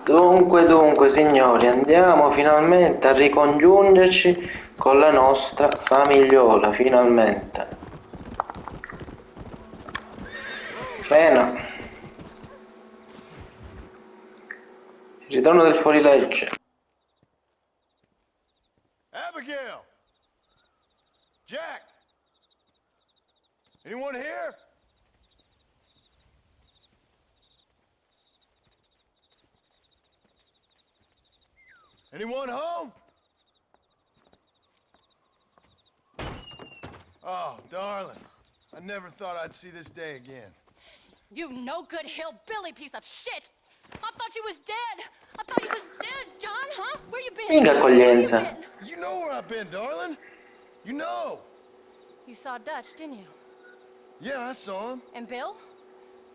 Dunque, signori, andiamo finalmente a ricongiungerci con la nostra famigliola, finalmente. Frena. Il ritorno del fuorilegge. Abigail! Jack! Anyone here? Anyone home? Oh, darling. I never thought I'd see this day again. You no-good hillbilly piece of shit! I thought you was dead! I thought you was dead, John, huh? Where you been? Minga accoglienza. You know where I've been, darling. You know. You saw Dutch, didn't you? Yeah, I saw him. And Bill?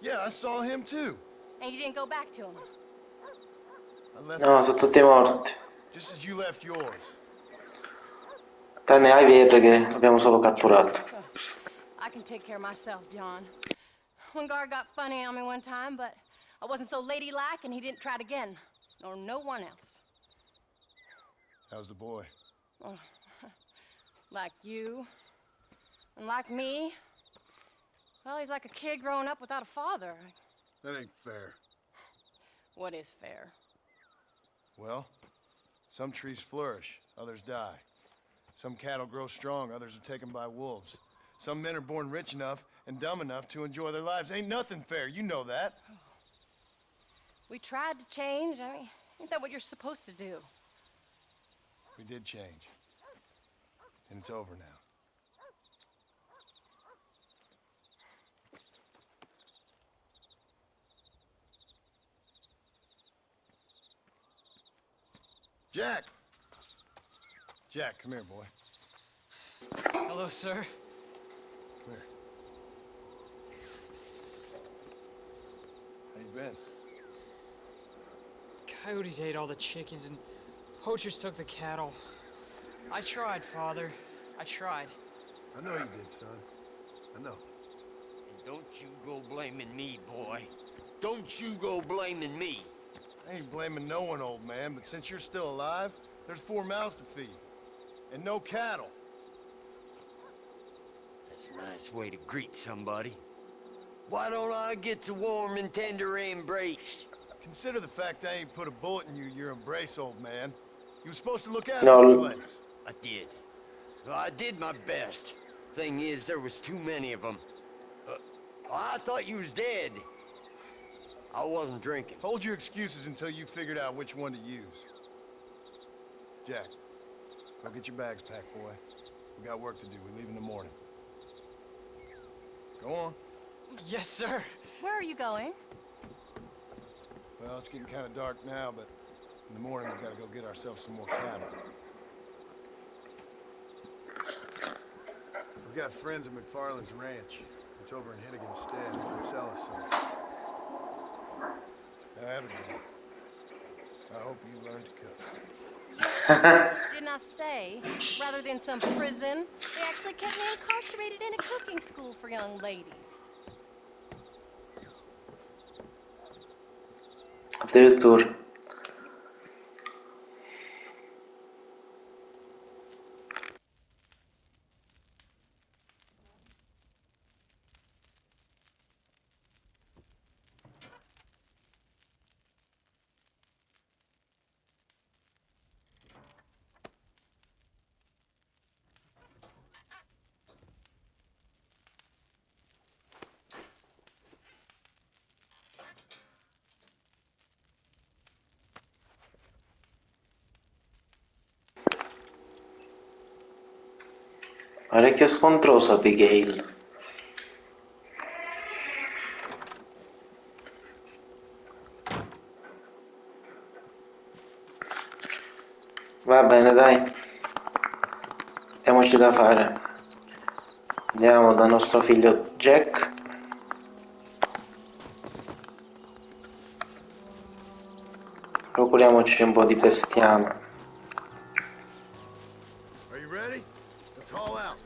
Yeah, I saw him too. And you didn't go back to him? I left No, sono tutti morti. just as you left yours. Tranne Javier che l'abbiamo solo catturato. I can take care of myself, John. One guard got funny on me one time, but I wasn't so ladylike and he didn't try it again. Nor no one else. How's the boy? Oh, like you. And like me. Well, he's like a kid growing up without a father. That ain't fair. What is fair? Well, some trees flourish, others die. Some cattle grow strong, others are taken by wolves. Some men are born rich enough and dumb enough to enjoy their lives. Ain't nothing fair, you know that. We tried to change. I mean, ain't that what you're supposed to do? We did change. And it's over now. Jack! Jack, come here, boy. Hello, sir. Come here. How you been? Coyotes ate all the chickens and poachers took the cattle. I tried, Father. I tried. I know you did, son. I know. And don't you go blaming me, boy. Don't you go blaming me. I ain't blaming no one, old man, but since you're still alive, there's 4 mouths to feed. And no cattle. That's a nice way to greet somebody. Why don't I get a warm and tender embrace? Consider the fact I ain't put a bullet in your embrace, old man. You were supposed to look after the place. I did. Well, I did my best. Thing is, there was too many of them. I thought you was dead. I wasn't drinking. Hold your excuses until you figured out which one to use. Jack, go get your bags packed, boy. We got work to do. We leave in the morning. Go on. Yes, sir. Where are you going? Well, it's getting kind of dark now, but in the morning we've got to go get ourselves some more cattle. We've got friends at McFarland's ranch. It's over in Hennigan's stead. Who can sell us some? Now, Abigail, I hope you learn to cook. Didn't I say, rather than some prison, they actually kept me incarcerated in a cooking school for young ladies? Addirittura. Parecchio scontroso Abigail. Va bene, dai. Diamoci da fare. Andiamo dal nostro figlio Jack. Procuriamoci un po' di bestiame. Are you ready? Let's haul out.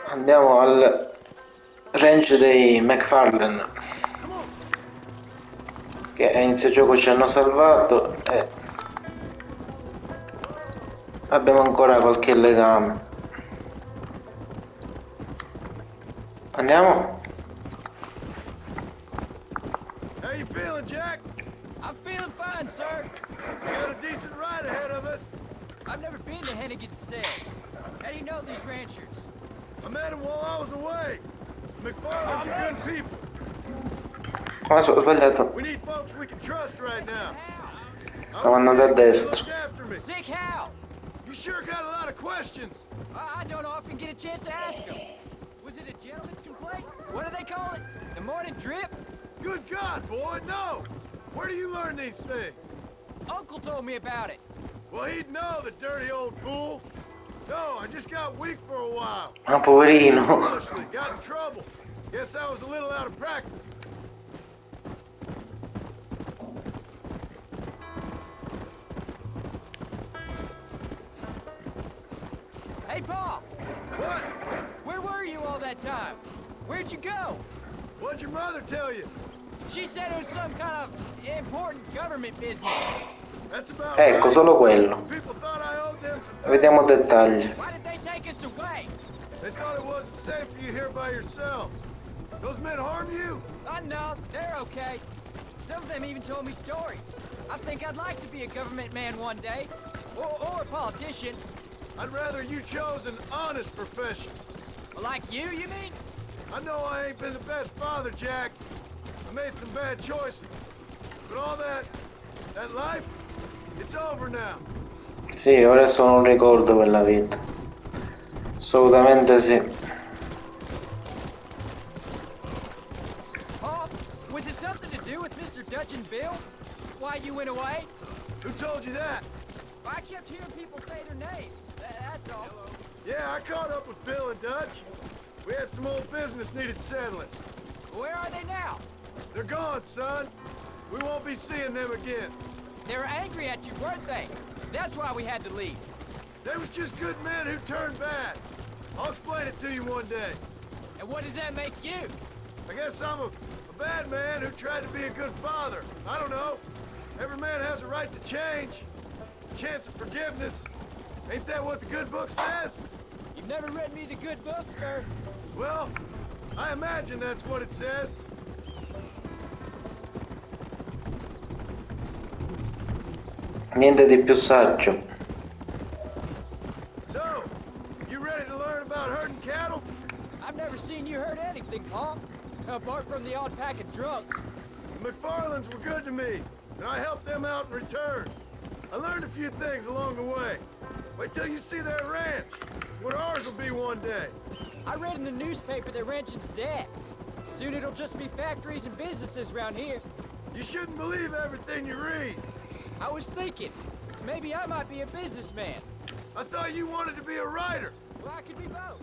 Andiamo al range dei McFarlane. Come on. che a inizio gioco ci hanno salvato e abbiamo ancora qualche legame. Andiamo? How you feeling, Jack? I'm feeling fine, sir. We got a decent ride ahead of us. I've never been to Hennigan's Stead. How do you know these ranchers? I met him while I was away. McFarland's are good people. Ah, ho sbagliato. We need folks we can trust right now. Stavo andando a destra. Look after me. Sick how? You sure got a lot of questions. I don't often get a chance to ask them. Was it a gentleman's complaint? What do they call it? The morning drip? Good God, boy, no! Where do you learn these things? Uncle told me about it. Well, he'd know, the dirty old fool. No, I just got weak for a while. Ah, poverino. Foolishly, got in trouble. Guess I was a little out of practice. Hey, Paul, What? where were you all that time? Where'd you go? What'd your mother tell you? She said it was some kind of important government business. That's about Ecco, right. solo quello. People thought I owed them some Vediamo dettagli. Why did they take us away? They thought it wasn't safe for you here by yourselves. Those men harm you? No, they're okay. Some of them even told me stories. I think I'd like to be a government man one day. Or a politician. I'd rather you chose an honest profession. Like you mean? I know I ain't been the best father, Jack. I made some bad choices. But all that life, it's over now. Sì, ora è solo un ricordo quella vita. Assolutamente sì. Paul, was it something to do with Mr. Dutch and Bill? Why you went away? Who told you that? I kept hearing people say their names. That's all. Yeah, I caught up with Bill and Dutch. We had some old business needed settling. Where are they now? They're gone, son. We won't be seeing them again. They were angry at you, weren't they? That's why we had to leave. They was just good men who turned bad. I'll explain it to you one day. And what does that make you? I guess I'm a bad man who tried to be a good father. I don't know. Every man has a right to change. A chance of forgiveness. Ain't that what the good book says? You've never read me the good book, sir. Well, I imagine that's what it says. Niente di più saggio. So, you ready to learn about herding cattle? I've never seen you hurt anything, Paul. Apart from the odd pack of drunks. The McFarlands were good to me, and I helped them out in return. I learned a few things along the way. Wait till you see their ranch. It's what ours will be one day. I read in the newspaper that ranching's dead. Soon it'll just be factories and businesses around here. You shouldn't believe everything you read. I was thinking, maybe I might be a businessman. I thought you wanted to be a writer. Well, I could be both.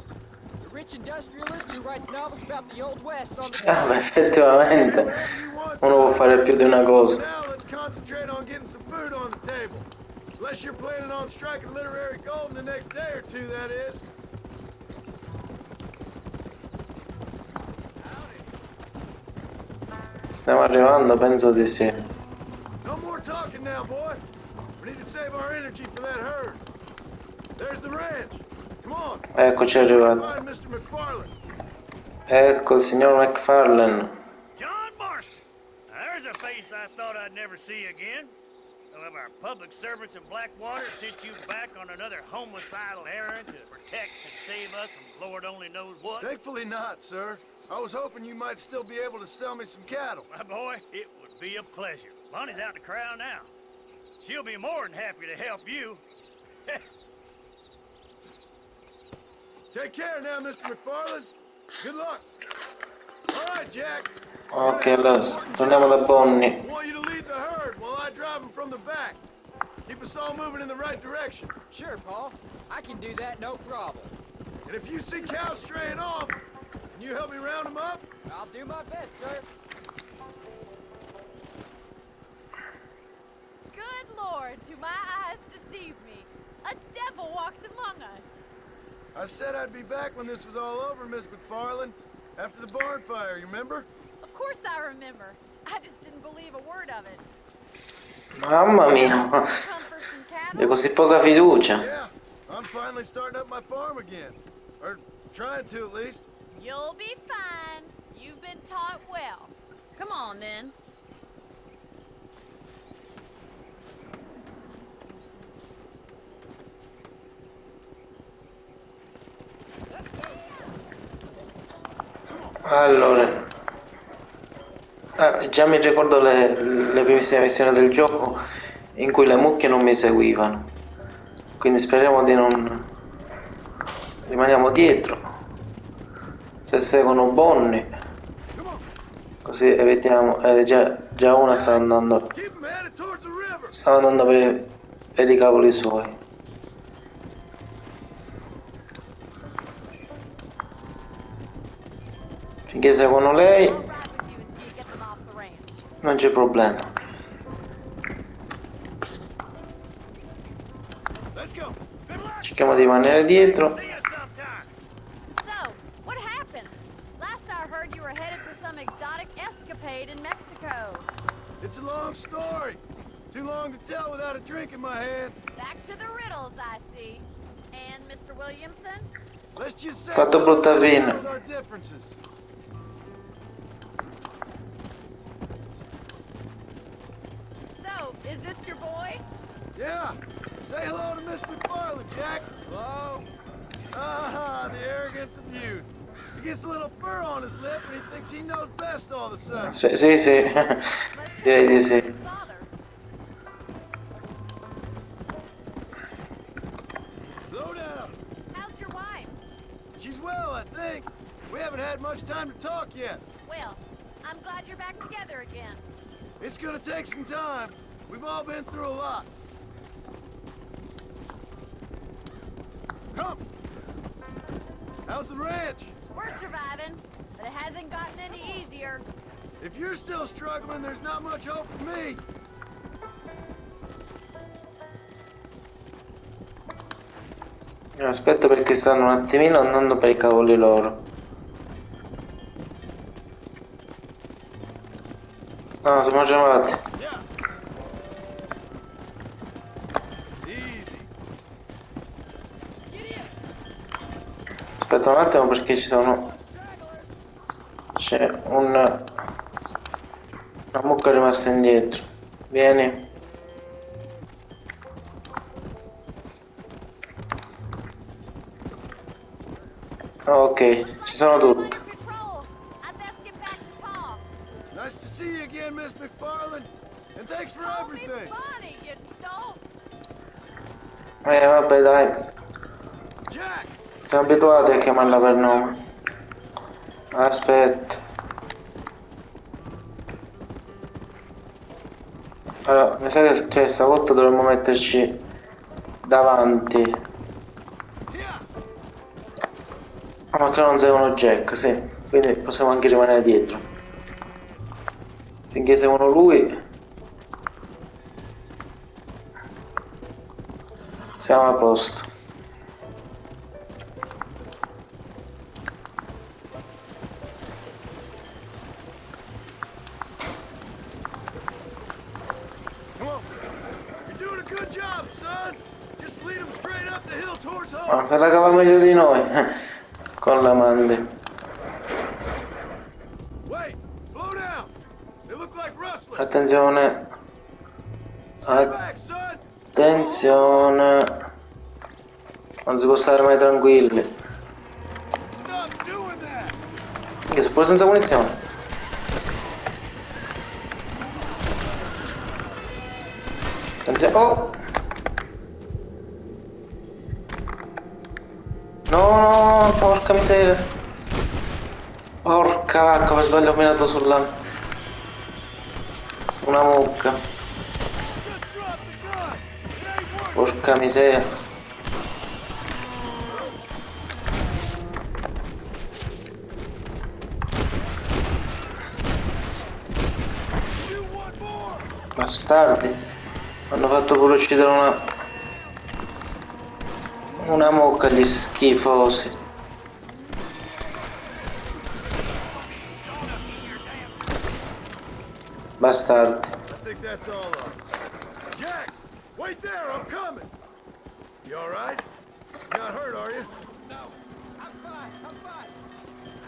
A rich industrialist who writes novels about the Old West on the Ah, ma side. effettivamente Whatever you want, uno può son. fare più di una cosa. Now let's concentrate on getting some food on the table. Unless you're planning on striking literary gold in the next day or two, that is. Stiamo arrivando, penso di sì. No more talking now, boy. We need to save our energy for that herd. There's the ranch. Come on. Eccoci arrivati. Find Mr. McFarland. Ecco il signor McFarlane. John Marston. Now, there's a face I thought I'd never see again. Some of our public servants in Blackwater sent you back on another homicidal errand to protect and save us from Lord only knows what. Thankfully not, sir. I was hoping you might still be able to sell me some cattle. My boy, it would be a pleasure. Bonnie's out in the crowd now. She'll be more than happy to help you. Take care now, Mr. McFarland. Good luck. All right, Jack. Ok, allora torniamo da Bonnie. I want you to lead the herd while I drive them from the back. Keep us all moving in the right direction. Sure, Paul. I can do that, no problem. And if you see cows straying off, can you help me round them up? I'll do my best, sir. Good Lord, do my eyes deceive me? A devil walks among us. I said I'd be back when this was all over, Miss McFarland. After the barn fire, you remember? Of course I remember. I just didn't believe a word of it. Mamma mia, Come for some hai cattle? così poca fiducia. Yeah, I'm finally starting up my farm again. Or trying to, at least. You'll be fine. You've been taught well. Come on, then. Allora, già mi ricordo le primissime missioni del gioco in cui le mucche non mi seguivano, quindi speriamo di non rimaniamo dietro. Se seguono Bonnie, così evitiamo. Già una sta andando Keep 'em headed towards the river. per i cavoli suoi. Finché seguono lei I'll ride with you until you get them off the ranch. non c'è problema. Let's go. Good luck. Cerchiamo di rimanere dietro. See you sometime. So, what happened? Last I heard you were headed for some exotic escapade in Mexico. It's a long story. Too long to tell without a drink in my hand. Back to the riddles, I see. And Mr. Williamson? Let's just say Fatto brutta we fine. settled our differences. So, is this your boy? Yeah. Say hello to Miss McFarland, Jack. Hello? Ah, the arrogance of youth. He gets a little fur on his lip and he thinks he knows best all of a sudden. Sì, sì, sì. Direi di sì. His father. Slow down. How's your wife? She's well, I think. We haven't had much time to talk yet. Well, I'm glad you're back together again. It's gonna take some time. We've all been through a lot. Come. How's the ranch? We're surviving, but it hasn't gotten any easier. If you're still struggling, there's not much hope for me. Aspetta perché stanno un attimino andando per i cavoli loro. No, siamo arrivati. Yeah. Easy. Aspetta un attimo perché c'è una mucca rimasta indietro. Vieni. Ok, ci sono tutti. Patrol. I best get back to Pa. Nice to see you again, Miss McFarland. And thanks for Call me everything. Bonnie, you dope. Vabbè dai, Jack. siamo abituati a chiamarla per nome. Aspetta. Allora, mi sa che stavolta dovremmo metterci davanti. Yeah. Ma che non seguono Jack, sì. Quindi possiamo anche rimanere dietro. Finché seguono lui siamo a posto. Come on. You're doing a good job, son. Just lead them straight up the hill towards home. Ma se la cava meglio di noi. Con la Mandy. Wait. Slow down. They look like rustlers. Attenzione. Stay back, son. Attenzione. Non si può stare mai tranquilli. Stop doing that. Che sono pure senza munizioni. Attenzione. Oh! No, porca miseria. Porca vacca, per sbaglio ho minato su una mucca. Just drop the gun. It ain't worth it. Porca miseria. You want more. Bastardi. Hanno fatto pure uccidere una mucca, gli schifosi. Bastardi. I think that's all of them. Jack! Wait there, I'm coming! You alright? You're not hurt, are you? No, I'm fine, I'm fine.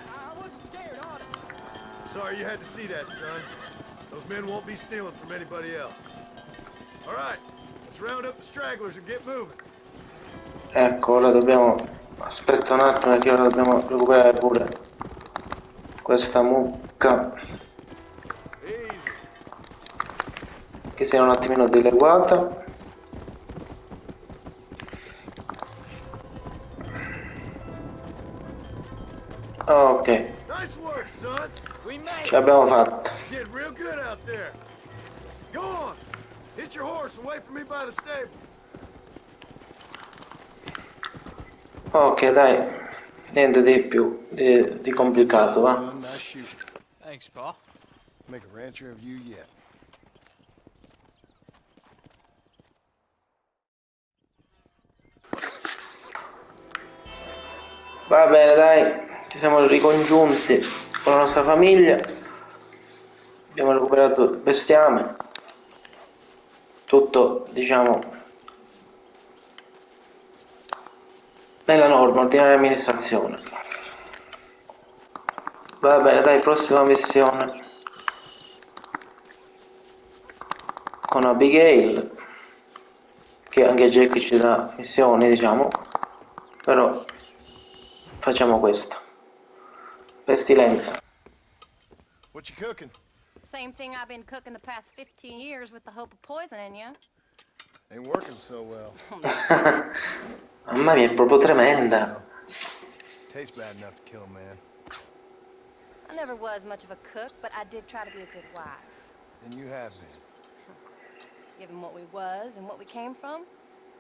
I wasn't scared, honest. Sorry you had to see that, son. Those men won't be stealing from anybody else. Alright, let's round up the stragglers and get moving. Ecco, ora dobbiamo... Aspetta un attimo perché ora dobbiamo recuperare pure questa mucca Easy. che sia un attimino dileguata. Ok, Nice work, son. We made ce l'abbiamo fatta. Did real good out there. Go on. Hit your horse and wait for me by the stable. Ok, dai, niente di più di complicato, va. Son, nice shooting. Thanks, Pa. Make a rancher of you yet. Va bene, dai, ci siamo ricongiunti con la nostra famiglia. Abbiamo recuperato il bestiame. Tutto, diciamo, nella norma, ordinaria amministrazione. Va bene, dai, prossima missione. Con Abigail, che anche Jack ci dà missioni, diciamo, però facciamo questo. Pestilenza. What you cooking? Same thing I've been cooking the past 15 years with the hope of poisoning you. Ain't working so well. Mamma mia, è proprio tremenda. Tastes bad enough to kill a man. I never was much of a cook, but I did try to be a good wife. And you have been. Given what we was and what we came from,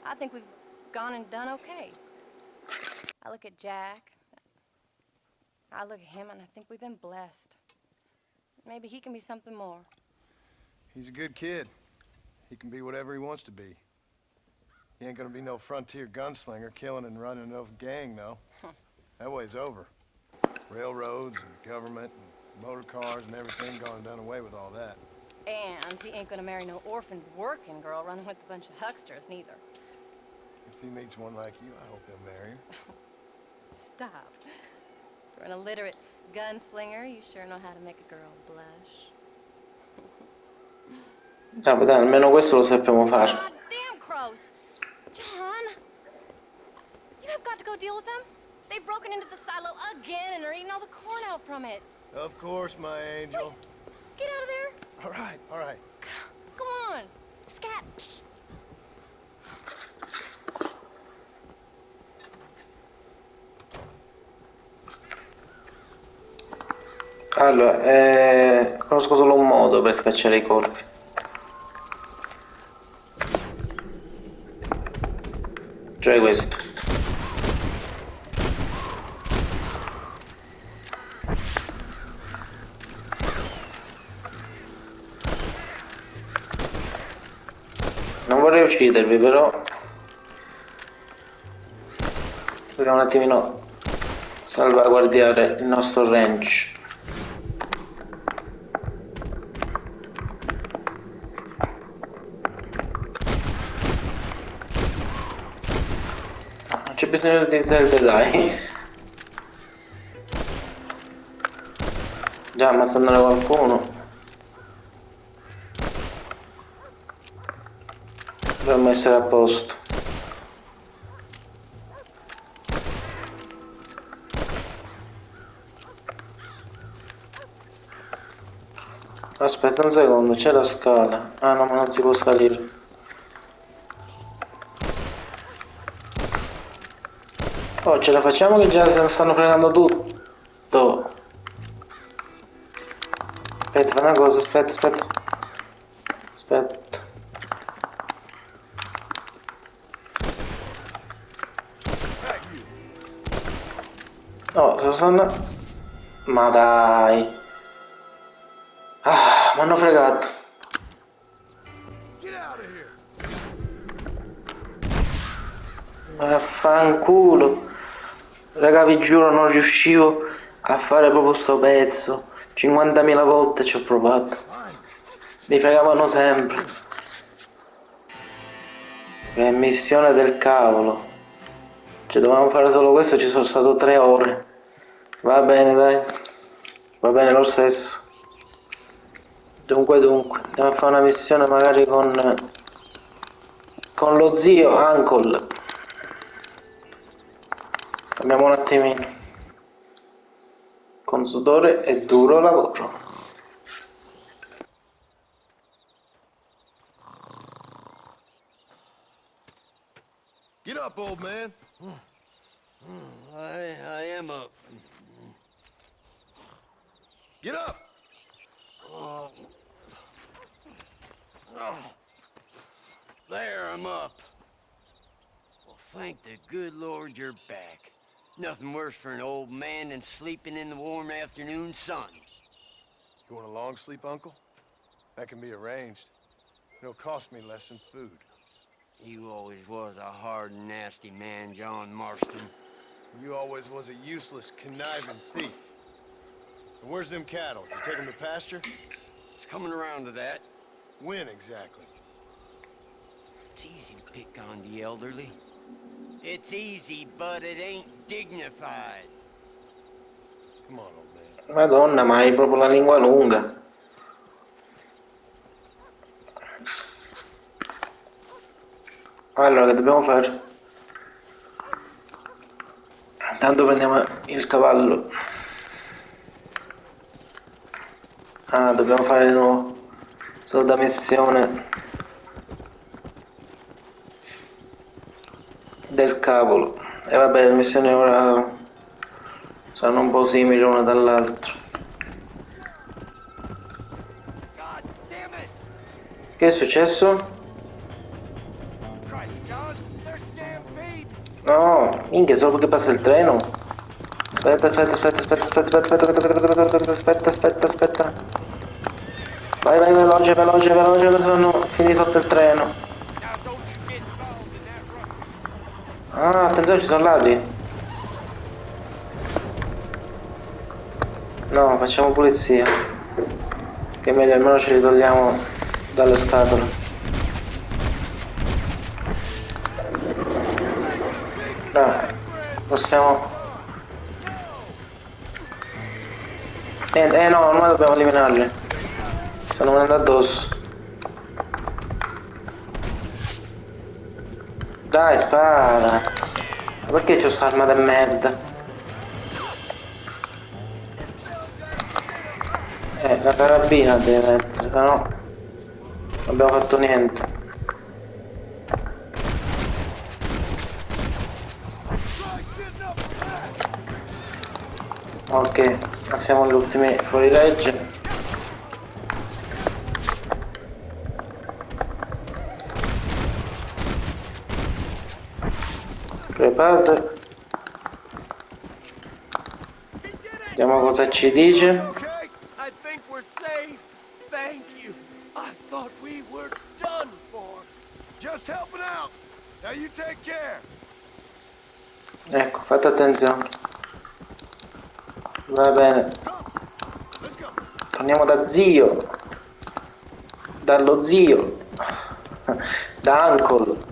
I think we've gone and done okay. I look at Jack, I look at him, and I think we've been blessed. Maybe he can be something more. He's a good kid. He can be whatever he wants to be. He ain't gonna be no frontier gunslinger killing and running those gang, though. That way's over. Railroads and government and motor cars and everything gone and done away with all that. And he ain't gonna marry no orphaned working girl running with a bunch of hucksters, neither. If he meets one like you, I hope he'll marry her. Stop. For an illiterate gunslinger, you sure know how to make a girl blush. Vabbè, dai, almeno questo lo sappiamo fare. God damn crows! John! You have got to go deal with them. They've broken into the silo again and are eating all the corn out from it. Of course, my angel. Get out of there! All right, all right. Go on! Scat! Shh. Allora, conosco solo un modo per scacciare i corpi. Cioè questo. Non vorrei uccidervi, però dobbiamo un attimino salvaguardare il nostro ranch. Non c'è bisogno di utilizzare il design. Già ammazzandone qualcuno. Dovremmo essere a posto. Aspetta un secondo, c'è la scala. Ah no, ma non si può salire. Oh, ce la facciamo che già se ne stanno fregando tutto. Aspetta, fa una cosa, aspetta. No, sono... Ma dai. Ah, mi hanno fregato. Get out of here. Vaffanculo. Raga, vi giuro, non riuscivo a fare proprio sto pezzo. 50.000 volte ci ho provato. Fine. Mi fregavano sempre. Che missione del cavolo. Cioè dovevamo fare solo questo, ci sono stato 3 ore. Va bene, dai. Va bene lo stesso. Dunque, andiamo a fare una missione magari con lo zio Uncle. Cambiamo un attimino. Con sudore e duro lavoro. Get up, old man. I am up. Get up! Oh. Oh. There, I'm up. Well, thank the good Lord you're back. Nothing worse for an old man than sleeping in the warm afternoon sun. You want a long sleep, Uncle? That can be arranged. It'll cost me less than food. You always was a hard and nasty man, John Marston. You always was a useless, conniving thief. And where's them cattle? You take them to pasture? It's coming around to that. When exactly? It's easy to pick on the elderly. It's easy, but it ain't dignified. Come on, old man. Madonna, ma hai proprio la lingua lunga. Allora, che dobbiamo fare? Intanto prendiamo il cavallo. Ah, dobbiamo fare di nuovo. Solita missione del cavolo. E vabbè, le missioni ora saranno un po' simili l'una dall'altra. God damn it! Che è successo? Christ, John, they're stampede! No, minchia, solo perché passa il treno. Aspetta. Vai, veloce, che sono finiti sotto il treno. Now don't you get involved in that ruckus. Ah, attenzione, ci sono ladri. No, facciamo pulizia. Che è meglio, almeno ce li togliamo dalle scatole. Dai, possiamo... no, ormai dobbiamo eliminarli. Stanno venendo addosso. Dai, spara. Ma perché c'ho sta arma di merda? La carabina deve mettere, se no non abbiamo fatto niente. Ok, siamo gli ultimi fuorilegge. Preparate. Vediamo cosa ci dice. Okay? I think we're safe. Thank you. I thought we were done for. Just helping out. Now you take care. Ecco, fate attenzione. Va bene. Let's go. Torniamo da zio. Dallo zio. Da uncle.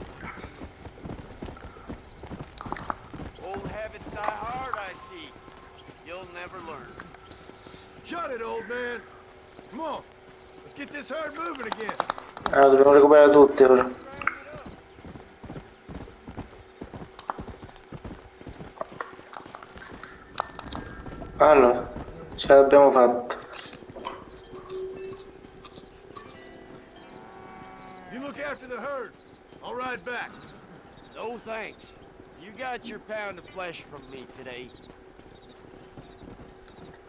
Old habits die hard, I see. You'll never learn. Shut it, old man. Come on. Let's get this herd moving again. Allora, dobbiamo recuperare tutti ora. Allora, ce l'abbiamo fatta. You look after the herd. I'll ride back. No thanks. You got your pound of flesh from me today.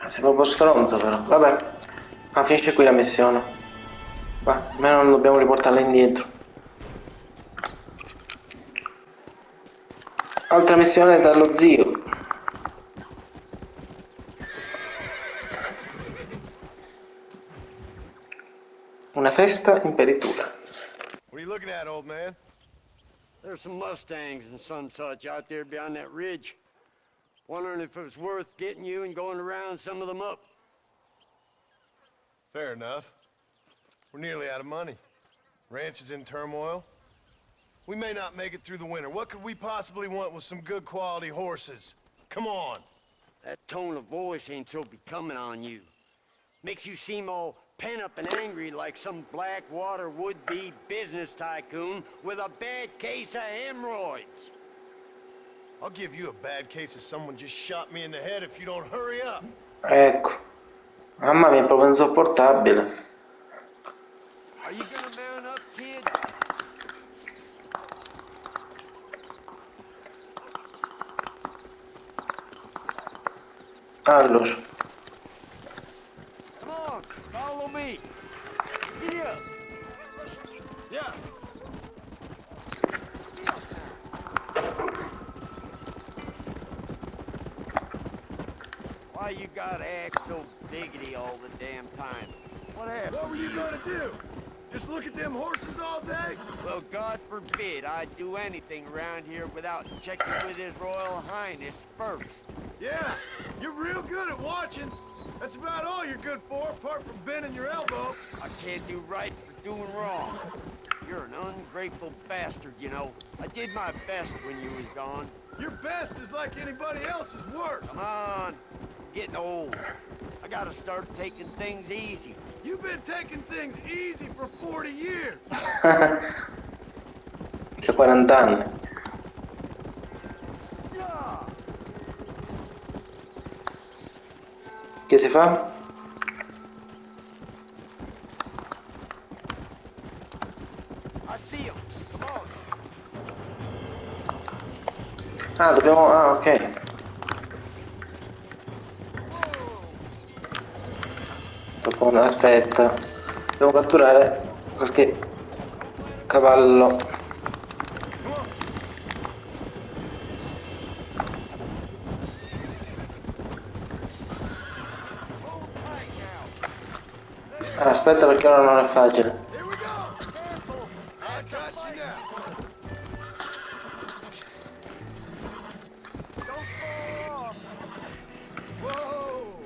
Sei proprio stronzo però. Vabbè, ma finisce qui la missione. Va, almeno non dobbiamo riportarla indietro. Altra missione dallo zio. Una festa in peritura. What are you looking at, old man? There's some Mustangs and some such out there beyond that ridge. Wondering if it was worth getting you and going around some of them up. Fair enough. We're nearly out of money. Ranch is in turmoil. We may not make it through the winter. What could we possibly want with some good quality horses? Come on. That tone of voice ain't so becoming on you. Makes you seem all pent up and angry like some Blackwater would-be business tycoon with a bad case of hemorrhoids. I'll give you a bad case of someone just shot me in the head if you don't hurry up. Ecco. Mamma mia, è proprio insopportabile. Are you gonna man up, kid? Allora. Come on, follow me. Get up. Yeah. Why you gotta act so biggity all the damn time? What happened? What were you gonna do? Just look at them horses all day? Well, God forbid I'd do anything around here without checking with His Royal Highness first. Yeah, you're real good at watching. That's about all you're good for, apart from bending your elbow. I can't do right for doing wrong. You're an ungrateful bastard, you know. I did my best when you was gone. Your best is like anybody else's worst. Come on, I'm getting old. I gotta start taking things easy. You've been taking things easy for 40 years. C'è 40 anni. Che si fa? I see him. Come on. Ah, dobbiamo... Ah, ok. Aspetta. Devo catturare qualche cavallo. Ah, aspetta perché ora non è facile. Here we go. I got you now. Don't fall off. Whoa.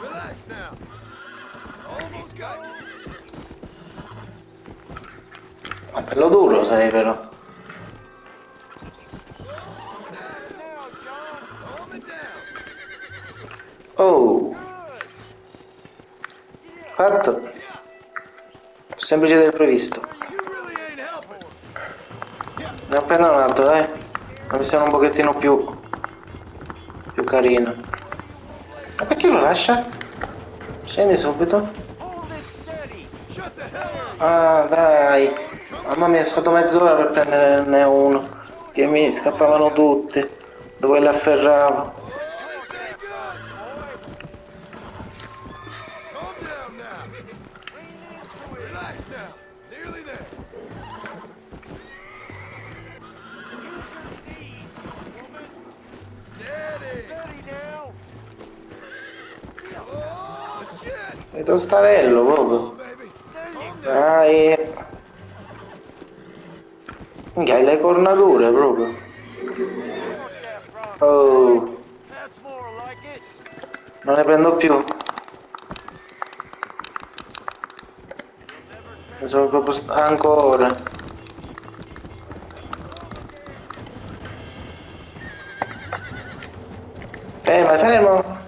Relax now. Almost got you. È bello duro, sai però. Calm it down. Oh. Fatto. Più semplice del previsto. You really ain't helping. Ne ho preso un altro, dai. Una missione un pochettino più carina. Ma perché lo lascia? Scendi subito. Shut the hell up. Ah, dai. Mamma mia, è stato mezz'ora per prenderne uno. Che mi scappavano tutti. Dove l'afferravo. Oh, this ain't good. Calm down now. Relax now. Nearly there. Steady. Steady now. Oh, shit. Sei tostarello Oh, proprio. baby. Calm down. Dai. Minchia, hai le cornature proprio. Oh, That's more like it. non ne prendo più. Ne sono proprio ancora. Fermo, fermo.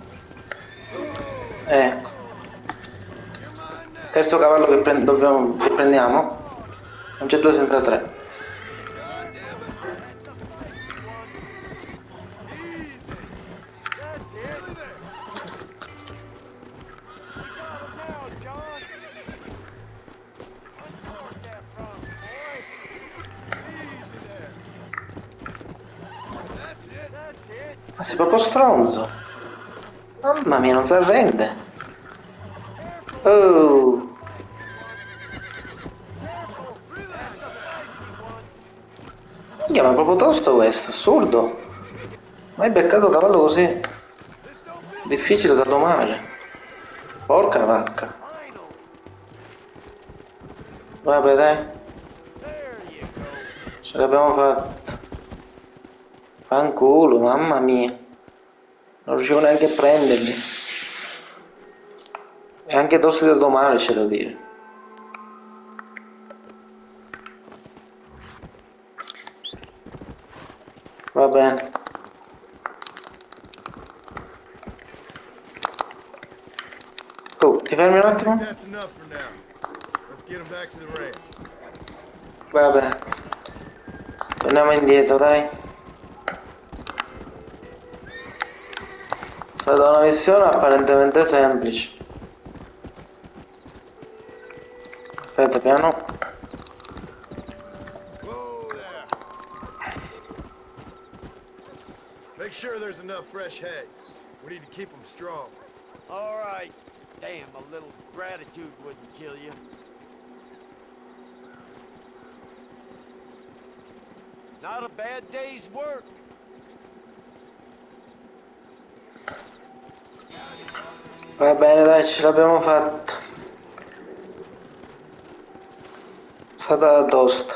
Ecco. Terzo cavallo che prendiamo. Non c'è due senza tre. Ma sei proprio stronzo. Mamma mia, non si arrende. Oh. Minchia, ma è proprio tosto questo, assurdo. Mai beccato un cavallo così difficile da domare. Porca vacca. Vabbè dai. Ce l'abbiamo fatta. Fanculo, mamma mia. Non riuscivo neanche a prenderli. E anche tosti da domare, c'è da dire. bene. Oh, ti fermi un I think attimo? that's enough for now. Let's get him back to the ranch. Va bene. Torniamo indietro, dai. È stata una missione apparentemente semplice. Aspetta, piano. Whoa there. Make sure there's enough fresh hay. We need to keep them strong. All right. Damn, a little gratitude wouldn't kill you. Not a bad day's work. Va bene, dai, ce l'abbiamo fatta. È stata tosta.